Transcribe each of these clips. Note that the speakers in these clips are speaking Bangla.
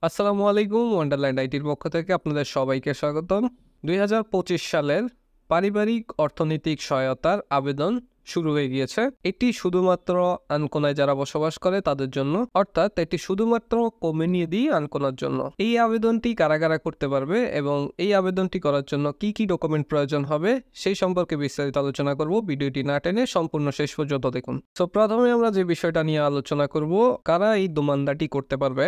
আসসালামু আলাইকুম। ওয়ান্ডারল্যান্ড আইটির পক্ষ থেকে আপনাদের সবাইকে স্বাগতম। ২০২৫ সালের পারিবারিক অর্থনৈতিক সহায়তার আবেদন শুরু হয়ে গিয়েছে। এটি শুধুমাত্র আনকোনায় যারা বসবাস করে তাদের জন্য, অর্থাৎ এটি শুধুমাত্র কমিউনিটি আনকোনার জন্য। এই আবেদনটি কারা কারা করতে পারবে এবং এই আবেদনটি করার জন্য কি কি ডকুমেন্ট প্রয়োজন হবে সেই সম্পর্কে বিস্তারিত আলোচনা করব। ভিডিওটি না টেনে সম্পূর্ণ শেষ পর্যন্ত দেখুন। তো প্রথমে আমরা যে বিষয়টা নিয়ে আলোচনা করব, কারা এই দোমানদাটি করতে পারবে,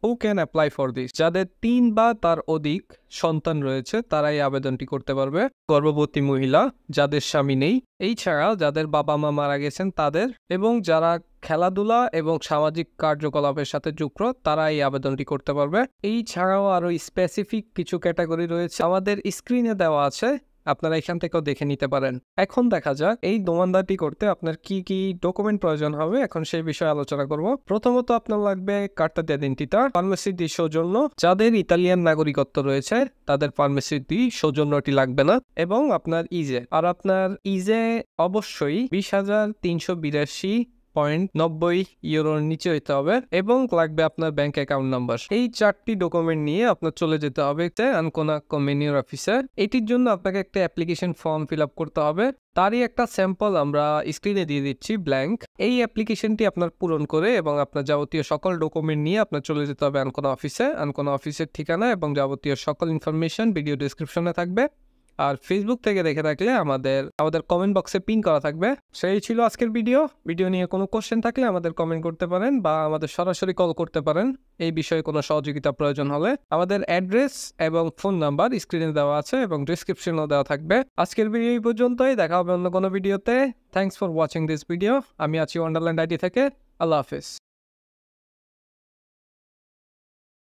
who can apply for this. যাদের ৩ বা তার অধিক সন্তান রয়েছে তারা এই আবেদনটি করতে পারবে। গর্ভবতী মহিলা, যাদের স্বামী নেই, এই ছাড়া যাদের বাবা মা মারা গেছেন তাদের, এবং যারা খেলাধুলা এবং সামাজিক কার্যকলাপের সাথে যুক্ত তারা এই আবেদনটি করতে পারবে। এই ছাড়াও আরো স্পেসিফিক কিছু ক্যাটাগরি রয়েছে, আমাদের স্ক্রিনে দেওয়া আছে, আপনারা এখান থেকেও দেখে নিতে পারেন। এখন দেখা যাক এই দোমানদারটি করতে আপনার কি কি ডকুমেন্ট প্রয়োজন হবে। এখন সেই বিষয়ে আলোচনা করব। প্রথমত আপনার লাগবে কার্তা d'identità, পারমিসি দি সৌজন্য। যাদের ইতালিয়ান নাগরিকত্ব রয়েছে তাদের পারমিসি দি সৌজন্যটি লাগবে না, এবং আপনার ইজে। আর আপনার ইজে অবশ্যই 20,382.90 ইউরোর নিচে হইতে হবে, এবং লাগবে আপনার ব্যাংক অ্যাকাউন্ট নাম্বার। এই 4টি ডকুমেন্ট নিয়ে আপনার চলে যেতে হবে আনকোনা কমিউনিটির অফিসে। এটির জন্য আপনাকে একটা অ্যাপ্লিকেশন ফর্ম ফিল আপ করতে হবে। তারই একটা স্যাম্পল আমরা স্ক্রিনে দিয়ে দিচ্ছি, ব্ল্যাঙ্ক। এই অ্যাপ্লিকেশনটি আপনার পূরণ করে এবং আপনার যাবতীয় সকল ডকুমেন্ট নিয়ে আপনার চলে যেতে হবে আনকোনা অফিসে। আনকোনা অফিসের ঠিকানা এবং যাবতীয় সকল ইনফরমেশন ভিডিও ডেসক্রিপশনে থাকবে। আর ফেসবুক থেকে দেখে থাকলে আমাদের কমেন্ট বক্সে পিন করা থাকবে। সেই ছিল আজকের ভিডিও নিয়ে কোনো কোশ্চেন থাকলে আমাদের কমেন্ট করতে পারেন বা আমাদের সরাসরি কল করতে পারেন এই বিষয়ে কোনো সহযোগিতা প্রয়োজন হলে। আমাদের অ্যাড্রেস এবং ফোন নাম্বার স্ক্রিনে দেওয়া আছে এবং ডিসক্রিপশনেও দেওয়া থাকবে। আজকের ভিডিও এই পর্যন্তই, দেখা হবে অন্য কোনো ভিডিওতে। Thanks for watching this video. আমি আছি ওয়ান্ডারল্যান্ড আইটি থেকে। আল্লাহ হাফেজ।